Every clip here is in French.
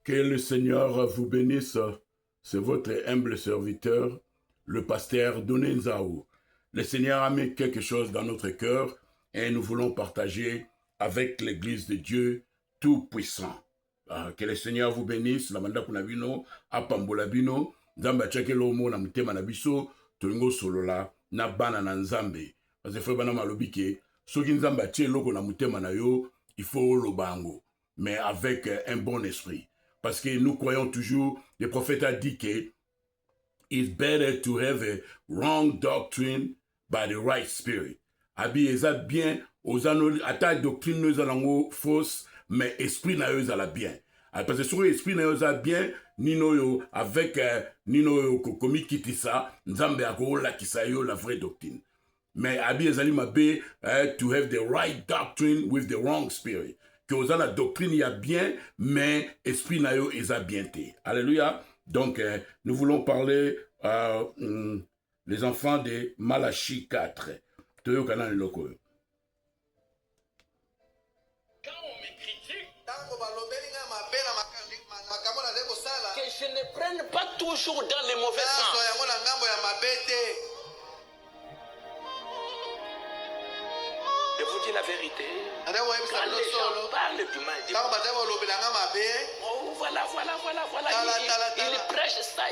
Que le Seigneur vous bénisse. C'est votre humble serviteur, le pasteur Donenzao. Le Seigneur a mis quelque chose dans notre cœur et nous voulons partager avec l'Église de Dieu Tout-Puissant. Que le Seigneur vous bénisse. La manda kuna bino, apambola bino, nzamba chake lomo na mutema na biso, tolingo solola na bana na nzambe. Parce que bana malobi ke soki nzamba tie loko na mutema na yo, il faut lobango, mais avec un bon esprit. Parce que nous croyons toujours, le prophète a dit que it's better to have a wrong doctrine by the right spirit. Abi eza bien, ozano ata doctrine nous alango fausse, mais esprit na yo la bien. Parce que sur l'esprit na yo bien, nino yo avec nino yo komi kitisa, nzambe akola kisa yo la vraie doctrine. Mais abi ezali mabe to have the right doctrine with the wrong spirit. Que aux la doctrine y a bien, mais esprit na yo est bien té. Alléluia. Donc, nous voulons parler les enfants de Malachie 4. Quand on me critique, que je ne prenne pas toujours dans les mauvais sens. Je vous dis la vérité. Quand les gens parlent du mal, oh, voilà. Il prêche ça.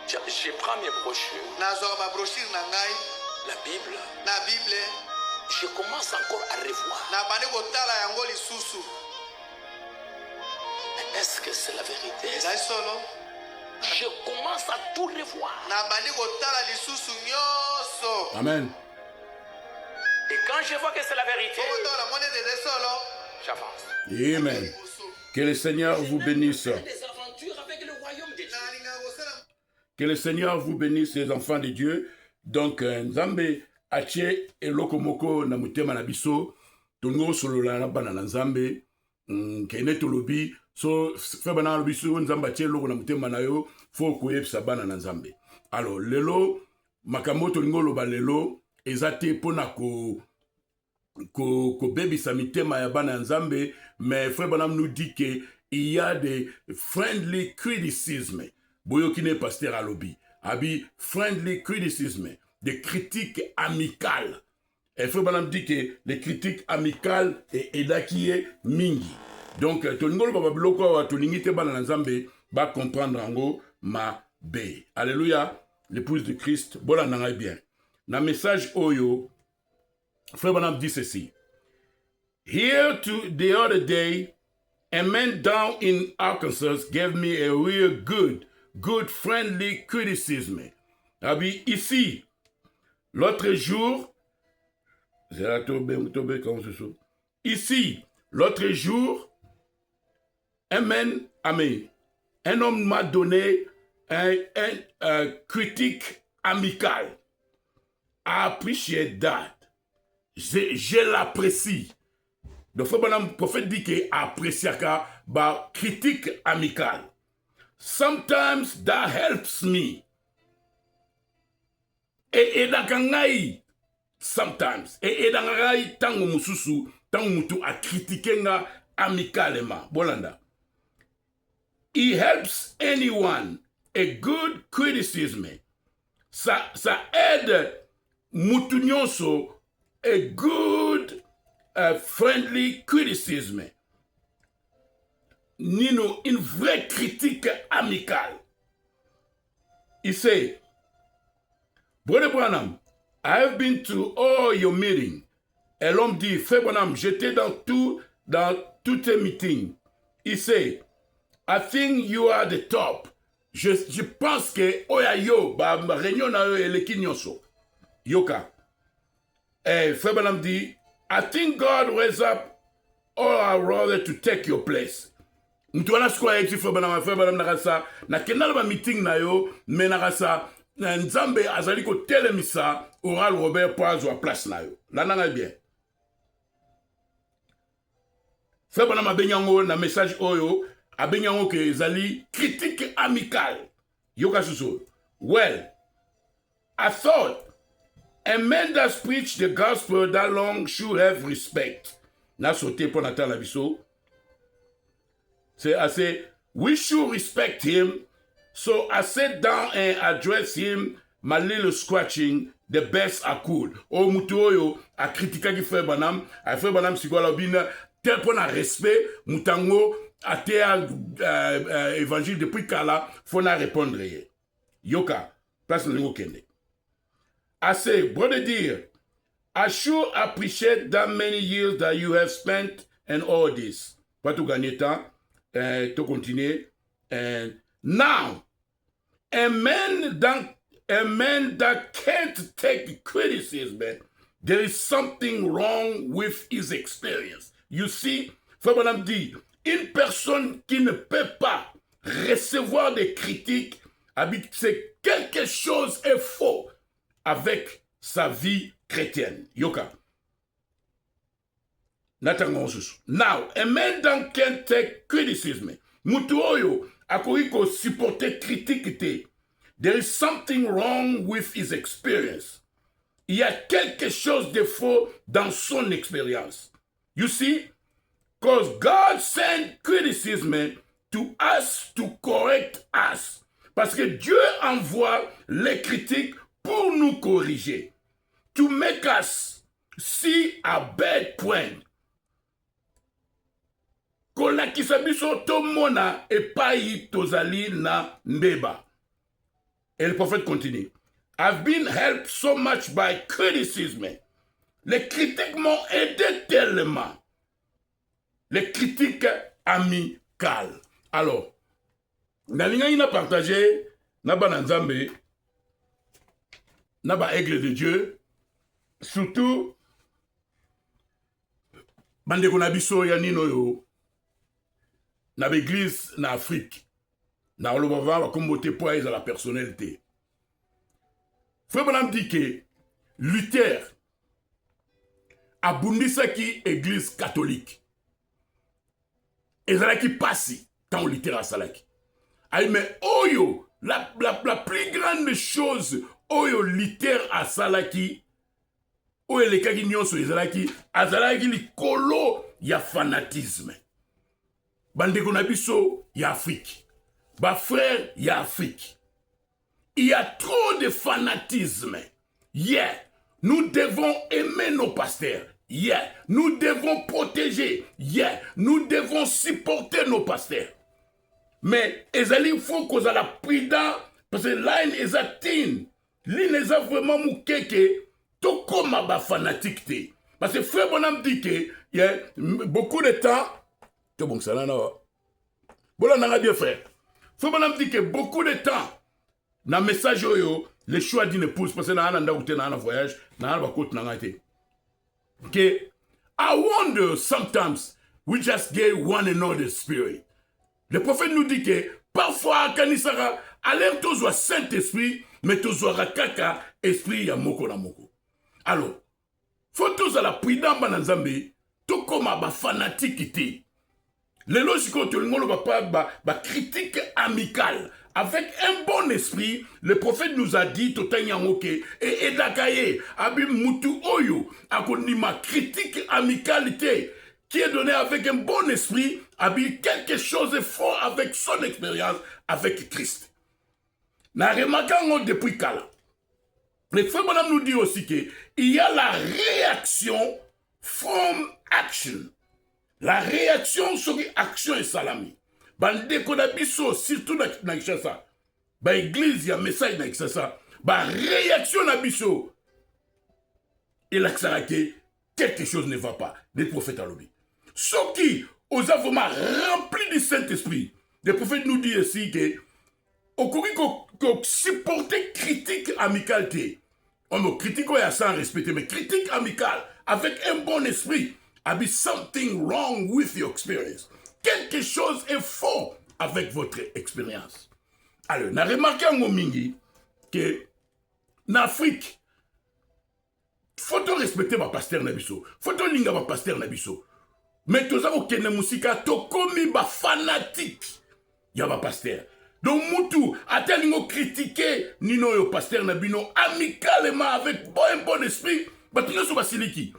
Je prends mes brochures. La Bible. Je commence encore à revoir. Mais est-ce que c'est la vérité? Je commence à tout revoir. Amen. Et quand je vois que c'est la vérité, j'avance. Amen. Que le Seigneur vous bénisse. Des aventures avec le royaume de Dieu. Que le Seigneur vous bénisse, les enfants de Dieu. Donc, Nzambe atie elokomoko na mutema na biso, tongo solola na bana na Nzambe, kene tolobi, so febana na biso Nzambe atie eloko na mutema na yo, fo koyebisa bana na Nzambe. Alors, lelo, makambo tolingo loba lelo, ezate pona ko bebisa mitema ya bana Nzambe, mais frère Branham nous dit que il y a des friendly criticism. Boyokine pasteur alobi. Abi friendly criticism, des critiques amicales. Et frère Branham dit que les critiques amicales et edakie mingi. Donc tolingolo baba bloko wa tolingite bana Nzambe ba comprendre ango ma be. Alléluia. L'épouse de Christ, bola nanga bien. Na message oyo, frère Branham dit ceci. Here to the other day, a man down in Arkansas gave me a real good friendly criticism. Abi ici, l'autre jour, ici, l'autre jour, un homme m'a donné un critique amical. I appreciate that. Je l'apprécie. Donc, le prophète dit qu'il apprécie la critique amicale. Sometimes that helps me. Et dans sometimes. Et dans tango mususu, tango mutu a critiqué nga amicalement. Bolanda. It helps anyone. A good criticism. Ça aide mutu nyonso. A good friendly criticism. Nino, une vraie critique amicale. Il say, Brother Branham, I have been to all your meetings. Et l'homme dit, Frère Branham, j'étais dans toutes tes meetings. Il say, I think you are the top. Je pense que oya yo, ba réunion na yo eleki nyonso. Yoka. Et Frère Branham dit, I think God raised up all our brother to take your place. Mtuana sikuwa eti Frère Branham nakasa, na kendala ba meeting na yo, me nakasa, Nzambe azaliko telemisa, Oral Robert Paz wa place na yo. Lananga bien. Frère Branham abenyango na message oyo, abenyango ke zali critique amicale. Yoka suso. Well, I thought a man that preached the gospel that long should have respect. n'a sauté pour Nathan Labisso. C'est assez. We should respect him. So I sat down and addressed him, my little scratching, the best I could. O mutuoyo a critiqué qui fait banam, a fait banam si quoi bina tel point de respect, mutango a été évangile depuis kala, faut na répondre. Yoka, place le kende. I say, brother dear, I sure appreciate that many years that you have spent and all this. Pas tout gagner temps, tout continuer. And now, a man that can't take criticism, there is something wrong with his experience. You see, Frère Branham dit, une personne qui ne peut pas recevoir des critiques, c'est quelque chose est faux avec sa vie chrétienne. Yoka. Now, a man that can't take criticism. Mutu oyo akoiko supporter critique te. There is something wrong with his experience. Il y a quelque chose de faux dans son expérience. You see? Because God sent criticism to us to correct us. Parce que Dieu envoie les critiques pour nous corriger. To make us see a bad point. Kolakisa biso tomona epai tozali na mbeba. Et le prophète continue. I've been helped so much by criticism. Les critiques m'ont aidé tellement. Les critiques amicales. Alors, nalinga ina partagé naba nanzambe, naba aigle de Dieu, surtout bandeko na biso ya nino yo, na l'église na Afrique, na olobava va kombote poids à la personnalité. Frère Branham dit que Luther abundisaki église catholique. Ezalaki passi tant Luther a salaki. Aïe mais oyo la plus grande chose oyo Luther a salaki oyo le kaki nyonso ezalaki azalaki likolo ya fanatisme. Bandeko na biso ya Afrique. Ba frère ya Afrique. Il y a trop de fanatisme. Yeah, nous devons aimer nos pasteurs. Yeah, nous devons protéger. Yeah, nous devons supporter nos pasteurs. Mais il faut qu'on ait la prudence parce que là, il y a tin. L'in est vraiment moukeke. Tout comme ba fanatique. Parce que Frère Branham dit que il y a beaucoup de temps. Tout bon ça là non. Bon là on a bien fait. Frère Branham dit que beaucoup de temps dans le message yo le choix d'une épouse parce que na anda ou na voyage na ba côte na ngate. Okay, I wonder sometimes we just get one another spirit. Le prophète nous dit que parfois kanisara alerte tozwa Saint-Esprit mais tozwa kaka esprit ya moko na moko. Alors, faut tous à la prudence na Nzambe tout comme ba fanatique té. Les logiques tout le monde va pas critique amicale. Avec un bon esprit, le prophète nous a dit et Edakaye, Abim Mutu Oyo, ma critique amicalité, qui est donnée avec un bon esprit, Abim quelque chose de fort avec son expérience avec Christ. Na remarquant depuis Kala. Le frère Branham nous dit aussi qu'il y a la réaction from action. La réaction sur l'action et salami. Bandeko na biso surtout na Kinshasa. Ba église ya message na Kinshasa. Ba réaction na biso. Il a que quelque chose ne va pas. Les prophètes à l'objet. Ceux qui ont vraiment rempli du Saint-Esprit. Les prophètes nous disent aussi que au cours qu'on supporter critique amicale. On me critique sans respecter, mais critique amicale avec un bon esprit. I be something wrong with your experience. Quelque chose est faux avec votre expérience. Alors, on a remarqué en Momingi que en Afrique, il faut respecter ma pasteur Nabiso. Il faut linga ma pasteur Nabiso. Mais tous avons qu'une musique à tokomi ba fanatique. Il y a ma pasteur. Donc, Moutou, a-t-il critiqué Nino yo pasteur Nabino amicalement avec un bon esprit, bah tu ne sais pas si qui.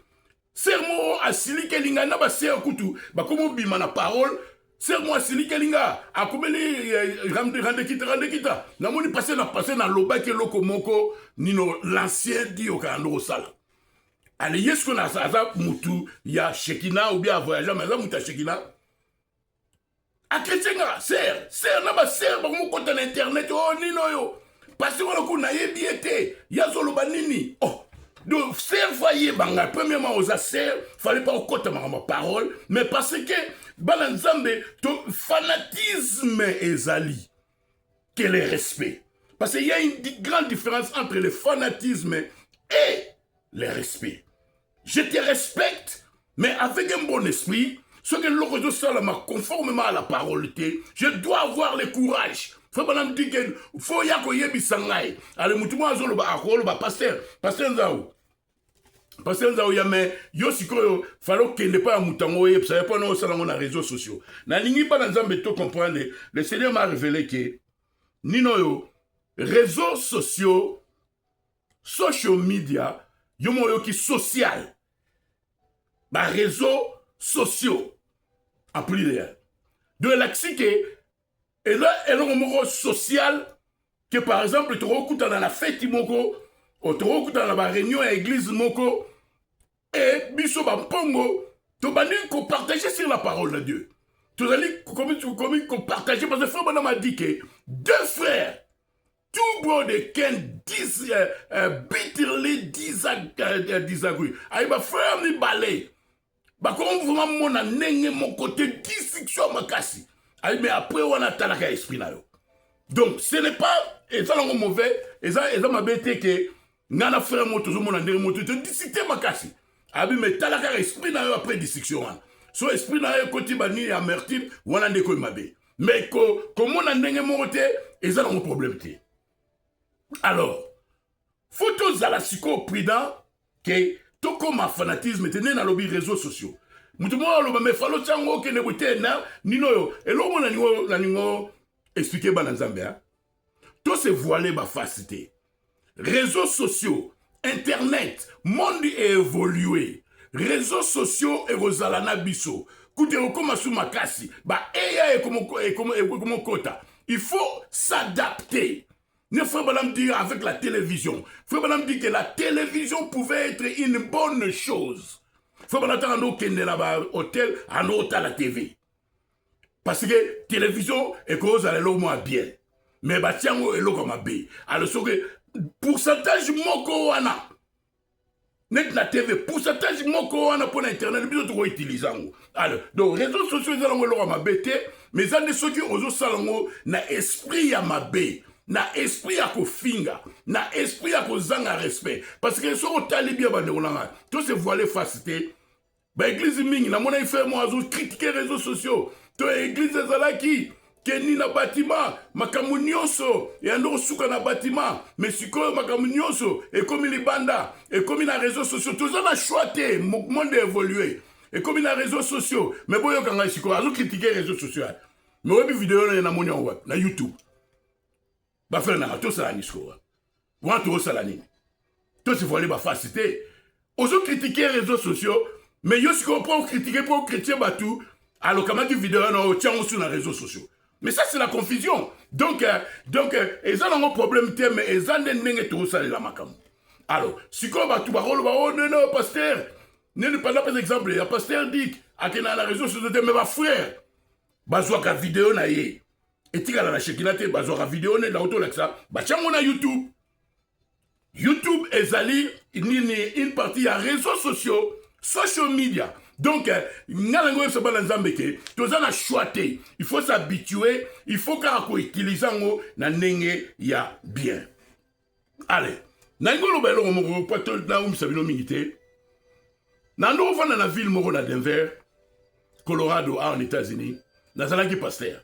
sermo asili kelinga na ba ser kutu ba komo bima na parole sermo asili kelinga akomeli rande kita na moni passer na loba ke loko moko nino l'ancien dio ka ndo sala ale yesko na aza mutu ya Shekina ou bien voyager mais aza mutu ya Shekina a chrétien ser na ba ser ba komo kota na internet oh nino yo parce que ko na yebiete ya zoloba nini oh. Donc, servoyer banga, premièrement, aux assers, fallait pas au côté ma parole, mais parce que, balanzambe, ton fanatisme ezali, quel est le respect. Parce qu'il y a une grande différence entre le fanatisme et le respect. Je te respecte, mais avec un bon esprit, ce que l'autre salama, conformément à la parole, je dois avoir le courage. Faut pas me dire que, faut y accueillir bisangai. Allez, moutouma azolo ba akolo ba pasteur nzao. Parce que yame yo sikoyo falo kende pa mutango ye ça pas non salongo na réseaux sociaux na lingi pa na nzambe to comprendre le Seigneur m'a révélé que nino yo réseaux sociaux social media yo moyo ki social ba réseaux sociaux appli de l'axi que et là elle est social que par exemple tu recoutes dans la fête moko otoro kuta na ba réunion à église moko et biso ba pongo to bandi ko partager sur la parole de Dieu. Tu allez comme ko partager parce que frère Bonhomme a dit que deux frères two brothers can bitterly disagree. Ay ba frère ni balé. Ba ko vraiment mona nenge mon côté discussion makasi. Ay mais après on a talaka esprit na yo. Donc ce n'est pas et ça l'on mauvais et ça m'a bêté que ngana frère mo toujours mon andere mo te discuter makasi abi me talaka esprit na yo après discussion so esprit na yo koti bani amertume wana ndeko mabe mais ko mon ndenge mo te eza na problème te alors photos à la siko prudent que to comme fanatisme te na lobby réseaux sociaux mutu mo lo me falo chango ke ne bote na nino yo elongo na ningo expliquer bana nzambe to se voiler ba facilité. Réseaux sociaux, internet, monde est évolué. Réseaux sociaux et Rosalana Bisso. Koute okoma sou makasi. Ba eya e comme kota. Il faut s'adapter. Ne faut pas me dire avec la télévision. Il faut pas me dire que la télévision pouvait être une bonne chose. Il faut pas attendre qu'il y ait là-bas hôtel, en hôtel à la TV. Parce que télévision est cause à l'eau moins bien. Mais bah tiens, est l'eau comme bé. Alors, ce que pourcentage moko wana net na TV pourcentage moko wana pour internet biso to utiliser ngo alors donc réseaux sociaux za ngo lo ma bete mais ça ne soki ozo salango na esprit ya mabe na esprit ya kofinga na esprit ya kozanga respect parce que so otali bien bande olanga to se voiler facilité ba église mingi na mona ife mo azo critiquer réseaux sociaux to église zalaki Keni na bâtiment, makamu nyonso, et ando suka na bâtiment, mais siko makamu nyonso, et comme il banda, et comme il a réseaux sociaux, tout ça a choité, mon monde évolué, et comme il a réseaux sociaux, mais boyo kanga siko, azo critiquer les réseaux sociaux, mais web vidéo na moni en web, na YouTube, ba faire na to ça ni siko, wa to ça la ni, to se voler ba facilité, ozo critiquer les réseaux sociaux, mais yo siko pour critiquer pour chrétien batou, alors comment tu vidéo na tient sur les réseaux sociaux. Mais ça, c'est la confusion. Donc, ils ont un problème, mais ils ont un tout ça, la macam. Alors, si on va tout parler, oh non, pasteur, ne pas par exemple, le pasteur dit, à qui dans la réseau sociaux, mais ma frère, bazoua ka vidéo na ye, et tu as la Shekina, bazoua ka vidéo na auto là ça, bah tiens, on a YouTube. YouTube est allé, une partie à réseaux sociaux, social media. Donc, il faut s'habituer, il faut qu'on utilise na nenge ya bien. Allez, nangolo belo mo pato na umsabino mingité. Nando vana na ville moro na Denver, Colorado, en États-Unis, na zalaki pasteur.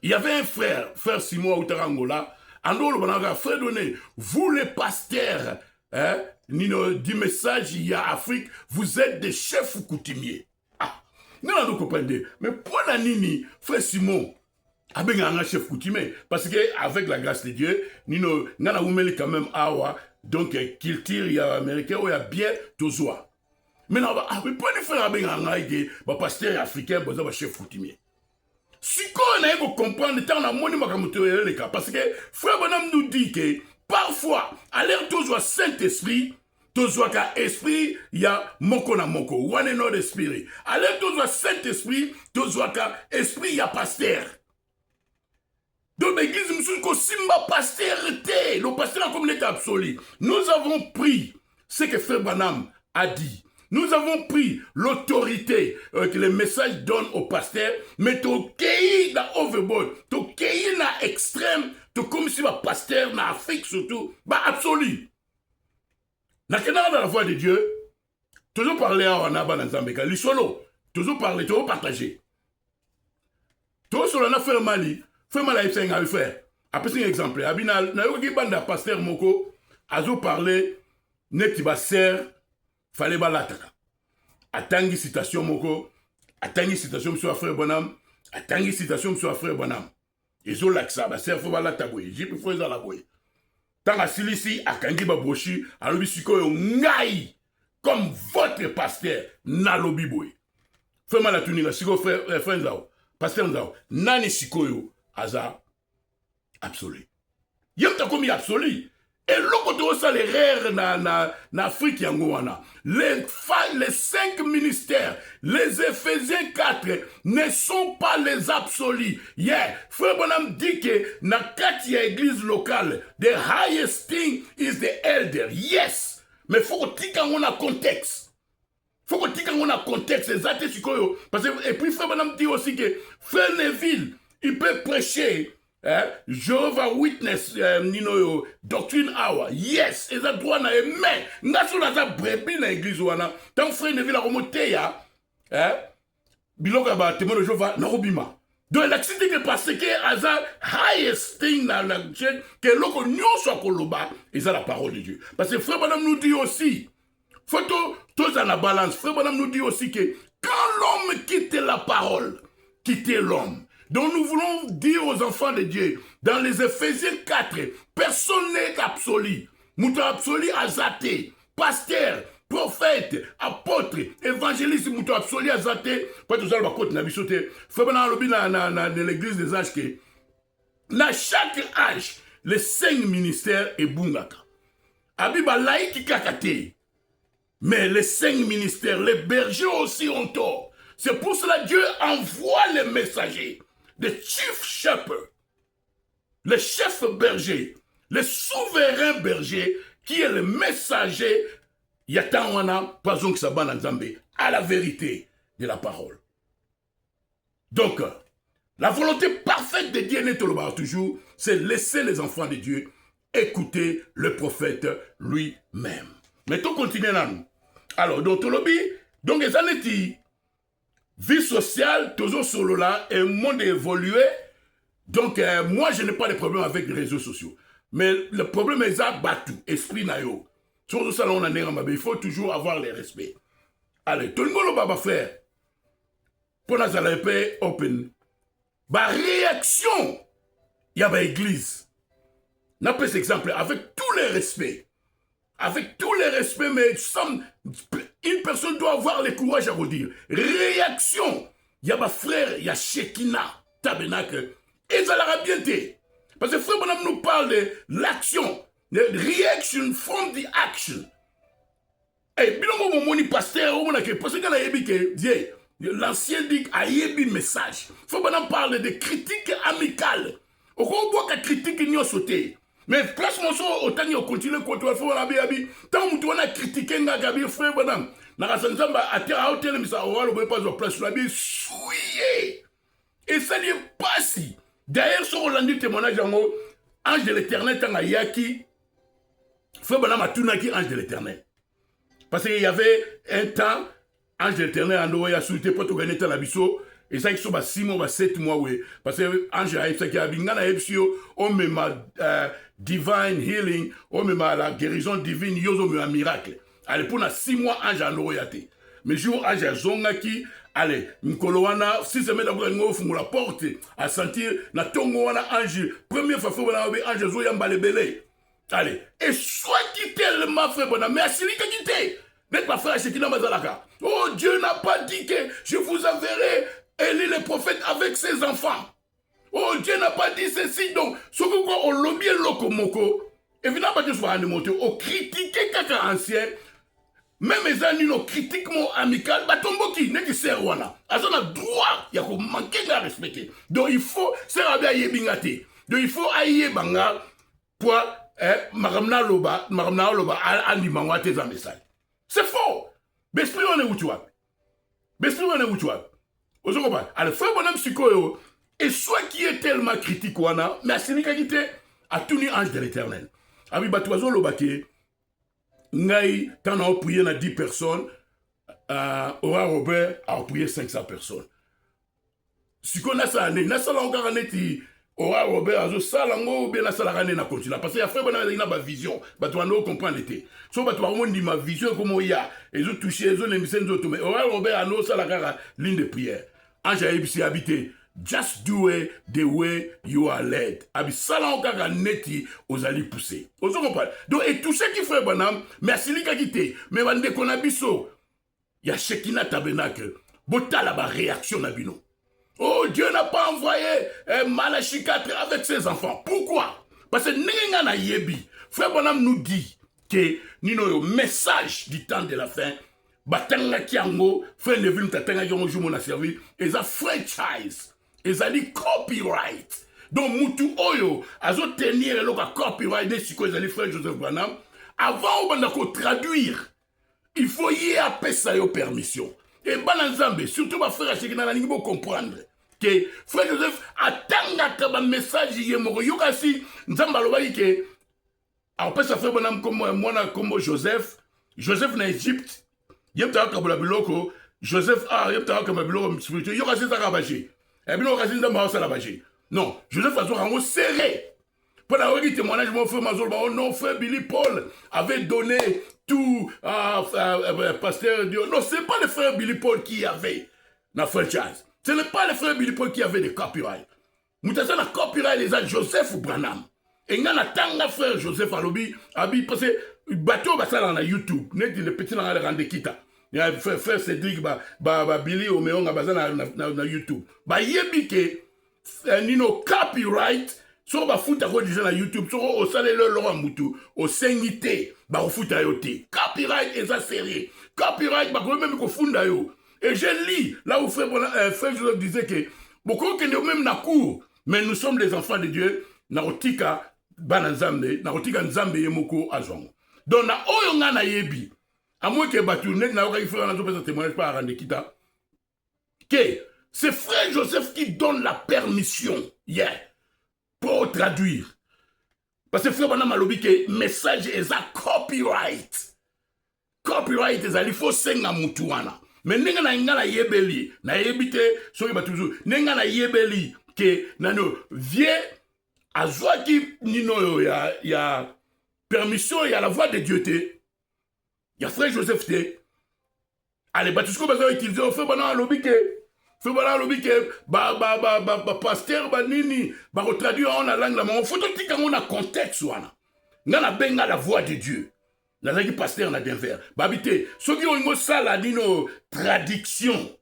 Il y avait un frère Simon Outerangola, andolo bananga frère donné, vous les pasteurs, hein? Nino dit message, il y a Afrique, vous êtes des chefs coutumiers. Ah, non, non, comprenez. Mais pour la Nini, frère Simon, avec un chef coutumier, parce que avec la grâce de Dieu, Nino, nana oumeli quand même awa, donc qu'il tire, il y a américain, il y a bien tozoa. Maintenant, mais pas de faire un pasteur africain, un chef coutumier. Si on a comprendre, parce que Frère Bonhomme nous dit que parfois, à l'air toujours Saint-Esprit, toujours qu'à esprit, il y a moko na moko, one and all spirit. À l'air toujours Saint-Esprit, toujours qu'à esprit, il y a pasteur. Dans l'église, nous sommes simba pasteur, le pasteur a comme l'état absolu. Nous avons pris ce que Frère Bonhomme a dit. Nous avons pris l'autorité que le message donne au pasteur, mais tu as dans overboard, tu as dans extrême, tu comme si le pasteur dans Afrique surtout, bah absolu. Dans la voix de Dieu, toujours parler à Wanaba dans Zambéka, les solo, toujours parler, toujours partager. Toujours sur la faire Mali, faire Mali, c'est un faire. Après, c'est un exemple. Abinal, n'a eu banda pasteur Moko, azo parler, net va ser. Fallait balataka. Atangi citation moko, atangi citation monsieur Frère Bonhomme, atangi citation monsieur Frère Bonhomme. Ils ont l'accès, bah c'est faut balata boy, j'ai pu faire la boy. Tant à silisi akangi baboshi, alobi sikoyo ngai comme votre pasteur nalobi boy. Fais mal à tuninga siko frère Nzao, pasteur Nzao, nani sikoyo aza absolu. Yem ta komi absolu. Et l'autre ça les rares en Afrique les 5 ministères, les Éphésiens 4 ne sont pas les absolus. Yeah, Frère Bonhomme dit que dans 4 églises locales, the highest thing is the elder. Yes, mais faut qu'on ait un contexte. Faut qu'on ait un contexte exact. Parce que, et puis Frère Bonhomme dit aussi que Frère Neville, il peut prêcher. Jehovah Witness, Doctrine Hour, yes, et ça doit na mais n'a sur la brebis na église wana, tant frère Neville a remonté ya, biloga ba témoin de Jehovah na robima. Donc l'accident qui est passé que asa highest thing na la chaîne que l'oko nyon soit koloba, et ça la parole de Dieu. Parce que Frère Bonhomme nous dit aussi, photo tous dans la balance. Frère Bonhomme nous dit aussi que quand l'homme quitte la parole, quittez l'homme. Donc nous voulons dire aux enfants de Dieu, dans les Éphésiens 4, personne n'est absolu. Mouton absolu azaté, pasteur, prophète, apôtre, évangéliste, mouton absolu azaté, pas tout ça le côté n'abisoté. Frère dans l'église des âges que, dans chaque âge, les 5 ministères et bungaka. Abiba laïki kakate. Mais les 5 ministères, les bergers aussi ont tort. C'est pour cela que Dieu envoie les messagers. The chief shepherd, le chef berger, le souverain berger, qui est le messager, Yatawana, Pazong Saban Nzambe, à la vérité de la parole. Donc, la volonté parfaite de Dieu n'est toujours, c'est laisser les enfants de Dieu écouter le prophète lui-même. Mais tout continue là. Alors, donc, Tolobi, donc, les années vie sociale, toujours sur là, et monde évolué. Donc, moi, je n'ai pas de problème avec les réseaux sociaux. Mais le problème est ça, Batu, esprit nayo. Sur ça, on en est en il faut toujours avoir le respect. Allez, tout le monde va faire. Pour la paix open. Bah, réaction, il y a une église. N'a pas cet exemple, avec tous les respects. Avec tous les respects, mais une personne doit avoir le courage à vous dire. Réaction. Il y a ma frère, il y a Shekina, Tabernacle. Et ça l'a bien été. Parce que Frère Bonhomme nous parle de l'action. The reaction from the action. Et bien, mon pasteur, parce que l'ancien dit a un message. Frère Bonhomme parle de critiques amicales. On voit que critique n'y a sauté. Mais place mon son autant y continue contre le fond la biabi tant mutu wana critiquer nga gabi frère bonhomme na kasanzamba atera hôtel misa owalo boye pas sur place la bi souillé et ça n'est pas si d'ailleurs sur Rolandi témoignage en ange de l'éternel tanga yaki frère bonhomme a tunaki ange de l'éternel parce qu'il y avait un temps ange de l'éternel ando ya souité pour tout gagner la biso. Et ça, il y a 6 mois, 7 mois, oui. Parce que Ange a dit on met ma divine healing, on met la guérison divine, yozo me un miracle. Allez, pour 6 mois, Ange a noyauté. Mais jour, Ange a zonaki, allez, Nkolowana, 6 semaines après, on ouvre la porte, à sentir, na tongowana Ange, première fois, Ange zoyamba le belé. Allez, et soit qui tellement fait bonhomme, mais à celui qui quitté. N'êtes pas frère Shekina Mazalaka. Oh, Dieu n'a pas dit que je vous enverrai Élie le prophète avec ses enfants. Oh, Dieu n'a pas dit ceci. Donc, ce que on lobby lokomoko, évidemment, tu sois animé, on critique quelqu'un ancien, même les amis, nos critiquement amical, batombo qui n'est que c'est wana. Azon a droit, il y a qu'on manque de respecter. Donc, il faut, c'est rabia yebingate. Donc, il faut aïe banga pour, maramna loba, andi mangwa tes message. C'est faux. Besprit on est où tu vois. Besprit on est où tu vois. Vous comprenez? Alors, frère bonhomme psycho, et soit qui est tellement critique, wana, mais à Sénégal qui était, à tout ni ange de l'éternel. Abi batuazo lobake, Ngaï, quand on a appuyé 10 personnes, Aura Robert a appuyé 500 personnes. Si on a ça, on a ça encore en été, Aura Robert a ça lango, bien la salle na continue. Parce qu'il y a frère, il y a ma vision, tu vas comprendre l'été. So, tu vas dire ma vision, comment il y a, ils ont touché, ils ont émis, mais Aura Robert a ça la ligne de prière. Ange a habité. Just do it the way you are led. Abi sala encore neti aux ali pousser. Vous comprenez? Donc et tout ce qui fait bonhomme, merci li ka quitté. Mais bande konabiso. Ya Shekina tabernacle. Bota la réaction na bino. Oh, Dieu n'a pas envoyé Malachi 4 avec ses enfants. Pourquoi? Parce que n'enga na yebi. Frère bonhomme nous dit que nino yo message du temps de la fin. Batanga kiango, frère Neville tatanga yo jour mon servi, et ça franchise. Ils ont dit copyright. Donc, Moutou Oyo, ils ont tenu le copyright de ce qu'ils ont dit frère Joseph Branham. Avant de traduire, il faut y appeler ça une permission. Et Bananzambe, surtout ma frère Chekina, il faut comprendre que frère Joseph attend un message. Il y a aussi, nous avons dit que, après ça frère Branham comme Joseph en Égypte, il y a un Biloko, Joseph a un Biloko spirituel, il y a aussi un Rabaché. Et bien, non, Joseph a serré. Pour la vérité, témoignage, mon frère Mazol, non, frère Billy Paul avait donné tout à pasteur Dieu. Non, ce n'est pas le frère Billy Paul qui avait la franchise. Ce n'est pas le frère Billy Paul qui avait des copyrights. Nous avons la copyright les gens Joseph Branham. Et nous avons frère Joseph Alobi, parce que le bateau va ça dans YouTube. Nous avons le petit dans la Randekita. Frère Cédric Billy Omeon na YouTube ba yebi ke nino copyright so ba futa ko déjà na YouTube so o sale le lo mutu o sengité ba o futa yote copyright et ça sérieux copyright ba ko même ko funda yo et je lis là où frère Joseph disait que beaucoup que même na cour mais nous sommes des enfants de Dieu na otika banazambe na otika nzambe yemoko azongo donc na oyo nga na yebi à moins que Batounet n'a pas fait un témoignage par Arandekita, que c'est frère Joseph qui donne la permission pour traduire. Parce que frère Banam a lobby que message est à copyright. Copyright est à il faut senga mutuana. Mais nenga na ingana yebeli, na yebite, so yeba toujours, nenga na yebeli, que nano vie azwa ki nino ya permission, il y a la voix de Dieu te. Il y a frère Joseph T. Allez, Batusco va utiliser au fait pendant lobby que pasteur banini va retraduire en la langue là mais on faut dire qu'on a contexte wana. Ngana benga la voix de Dieu. Na zaki pasteur na Denver. Babité, ceux qui ont une sala dino traduction.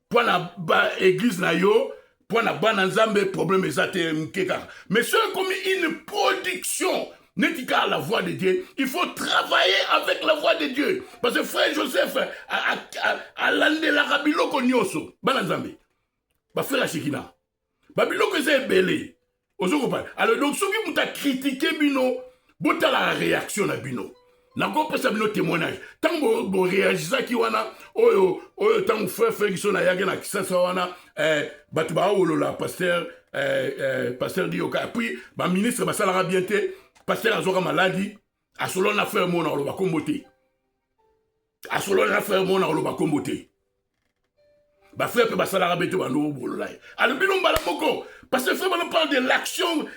Pour la église na yo, pour la bananzambe problème ezate mkeka. Mais ceux qui ont une production n'est qu'à la voix de Dieu. Il faut travailler avec la voix de Dieu. Parce que frère Joseph a landé la Rabiloko Nyoso. Bananzambe. Ba frère Shekina. Babiloko c'est belé. Alors donc ceux qui m'ont critiqué bino, bota la réaction na bino. Na ko pesa bino témoignage. Tant bo réagisa ki wana oyo tant frère qui sont na yage na kisasa wana batu ba olola pasteur Dioka puis ba ministre ba salara bienté. Pasteur Azoka maladie, à selon la frère mon oloba komboté. À selon la frère mon oloba komboté. Ba frère pe ba salara beto ba no bololai. Alors binom bala moko parce que frère on parle de l'action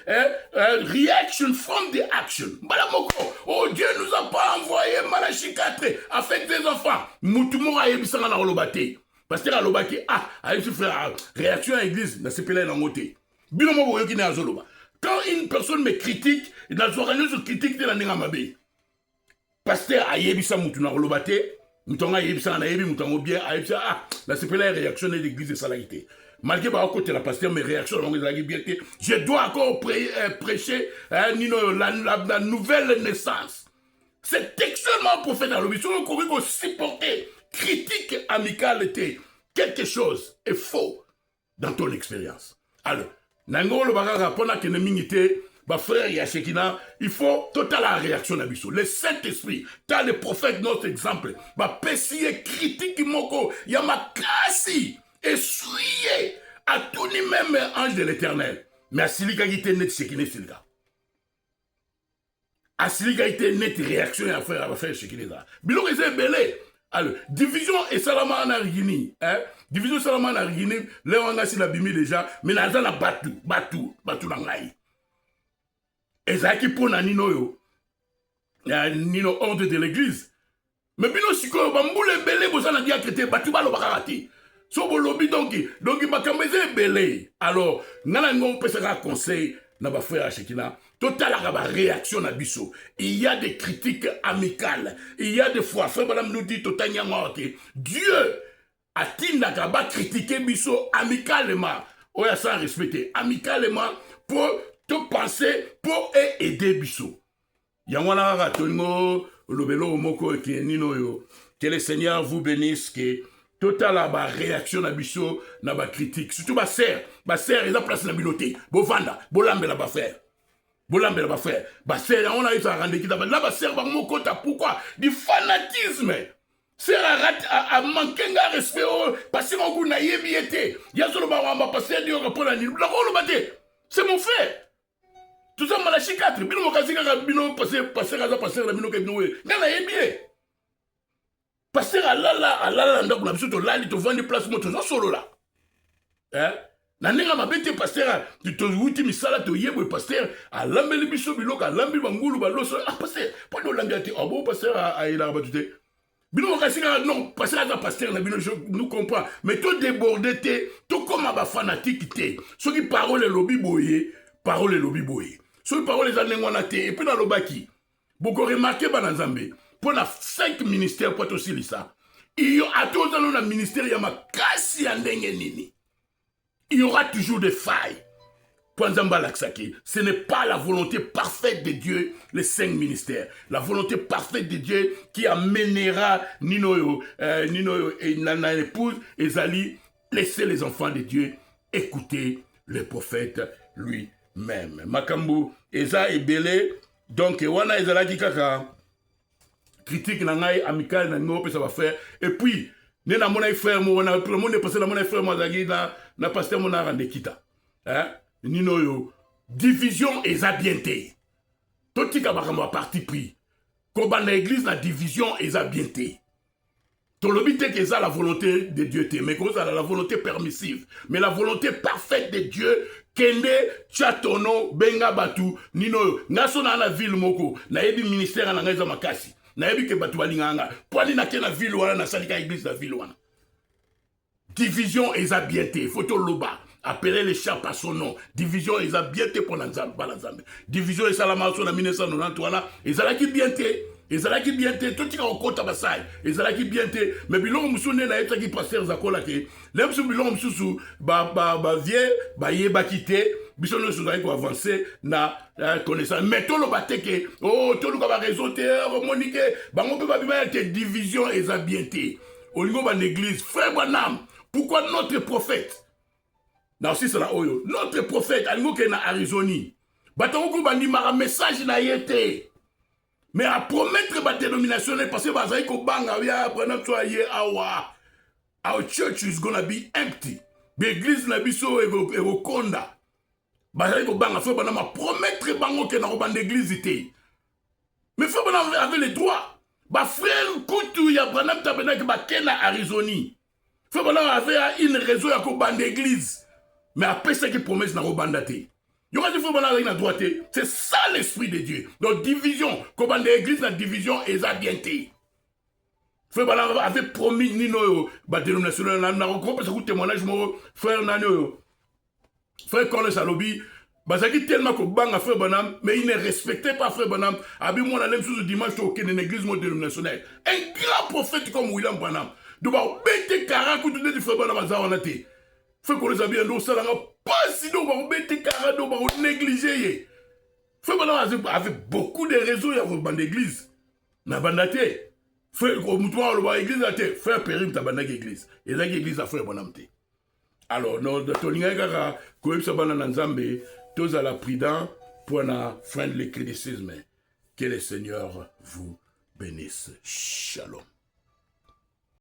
reaction from the action. Bala moko. Oh Dieu nous a pas envoyé Malachi 4 avec des enfants. Mutumo a yebisanga na olobate. Pasteur alobaki a eu frère réaction à l'église na sepela na moté. Binom bo yoki na azoloba. Quand une personne me critique, dans son organisme critique de la Ningamabe. pasteur ayebisa mutu na kolobate mutonga ayebisa na yebi mutongo bien ayebisa ah la sepela réaction de l'église de salalité malgré ba côté la pasteur mes réactions la bien je dois encore prêcher la nouvelle naissance. C'est extrêmement prophète à l'obéissance qu'on peut supporter critique amicale quelque chose est faux dans ton expérience. Alors nango le bagara pona que nemingité bah frère Yashekina, il faut totale réaction à biso. Le Saint-Esprit, t'as le prophète notre exemple. Bah pessier critique moko, yamakasi, essuyé, à tout ni même ange de l'éternel. Mais à Silika qui était net Shekine Silika. À Silika qui était net réaction à faire Shekine ça. Bilo que c'est belé. Alors, division et Salama en Argini, hein? Division Salama en Argini, là on a si la bimi déjà, mais là on a battu dans l'aïe. Et ça qui pour Nino Nino ordre de l'église. Mais bino siko bamboule belé bozana dia traité batu balo bakarati. So bo lobby donc bakambeze belé. Alors nana ngo pesera conseil na ba frère Shekina. Total la réaction na biso. Il y a des critiques amicales. Il y a des fois frère madame nous dit total nyamorte. Dieu a tinaka ba critiquer biso amicalement. Oya sans respecter amicalement pour te penser pour aider biso. Yangwana ratongo lobelo moko ke nino yo. Que le Seigneur vous bénisse que total la réaction na biso na ba critique. Surtout ba sœur ils a place na biloté. Bo vanda, bo lambela ba frère. Bo lambela ba frère. Ba sœur on a eu ça rendre qui là ba sœur ba moko ta pourquoi du fanatisme. C'est à manquer de respect parce qu'on a yébiété. Yazolo ba wamba passer Dieu répond à ni. C'est mon frère. Tout ça, Malachi 4, bino mokasi kaka bino passer la bino ke bino we. Ngana yebie. Passer alala ndako na biso to lali to vendre place moto zo solo là. Hein? Na nenga mabete passer to wuti misala to yebwe passer alambeli biso biloka alambi bangulu baloso ah passer po no langa ti obo passer a ila batute. Bino mokasi kaka non passer à passer na bino je nous comprends mais to déborder te to comme ba fanatique te. Ce qui parole lobby boye, parole lobby boye. Sur les paroles des années et puis dans le baki, beaucoup remarqué dans Zambé, pour la 5 ministères pour aussi ça. Il y a tous dans le ministère, il y a kasi nini. Il y aura toujours des failles. Pour Zamba Laksaki, ce n'est pas la volonté parfaite de Dieu, les 5 ministères. La volonté parfaite de Dieu qui amènera Nino et Nana épouse et Zali, laisser les enfants de Dieu écouter le prophète lui. Même Makambu Eza et Belé donc wana ezala ki kaka critique na ngai amical na ngope ça va faire et puis né na mona frère mo na tout le monde passé na mona frère mo zagi na pasteur mo na rande kita hein nino yo division eza bienté toti ka bakamba parti pris ko ba na église na division eza bienté. Ton lobby que ça la volonté de Dieu mais que ça la volonté permissive mais la volonté parfaite de Dieu kende chatono benga batu nino naso na la ville moko na yebi ministère na ngeza makasi na yebi ke batu balinganga pwani na kena ville wana na salika église la ville wana division eza bienté photo loba appeler les chats par son nom division eza bienté pour Nzambe division eza la maso na 1990 wana eza ki bienté. Ezalaki bienté tout tika okota basai ezalaki bienté mais bilongo musune na etaki pasteur zakola ke lem su bilongo mususu ba vie ba yeba kité biso no suzai ko avancer na connaissance mais to lo bateke oh to lo ba réseau te monique bango pe ba bima te division eza bienté au niveau de l'église frère Branham pourquoi notre prophète na aussi c'est la oyo notre prophète alingo ke na Arizona batongo ko bandi mara message na yete. Mais à promettre ma dénomination, parce que our church is gonna be empty. L'église na biso e konda. Bazai ko banga fait bana promettre bango ke na ko bande église ité. Mais fait bana avec les droits. Ba frère kutu ya Branham tabernacle ba kena Arizona. Fait bana avec une raison ya ko bande église. Mais après ça qui promesse na ko bandate. C'est ça l'esprit de Dieu. Donc division, comme dans l'église, la division est bienté. Frère Bala avait promis Nino, dénomination, on a rencontré ce témoignage, frère Nano, frère Corne Salobi, Bazaki tellement que banga frère Banam, mais il ne respectait pas frère Banam. Abi moi la même chose le dimanche au Kenya l'église dénominationnelle. Un grand prophète comme William Banam. De ba bête kara ku de frère Banam azawanate. Fait qu'on les a bien ça là pas sinon ba bête kara do ba négliger. Frère Banam avait beaucoup de réseaux il y a une bande d'église. Na bandate. Frère comme toi le ba église là te faire périm ta bande église. Et là église a frère Banam te. Alors, nous avons tous à la prudent pour la fin de l'écriticisme. Que le Seigneur vous bénisse. Shalom.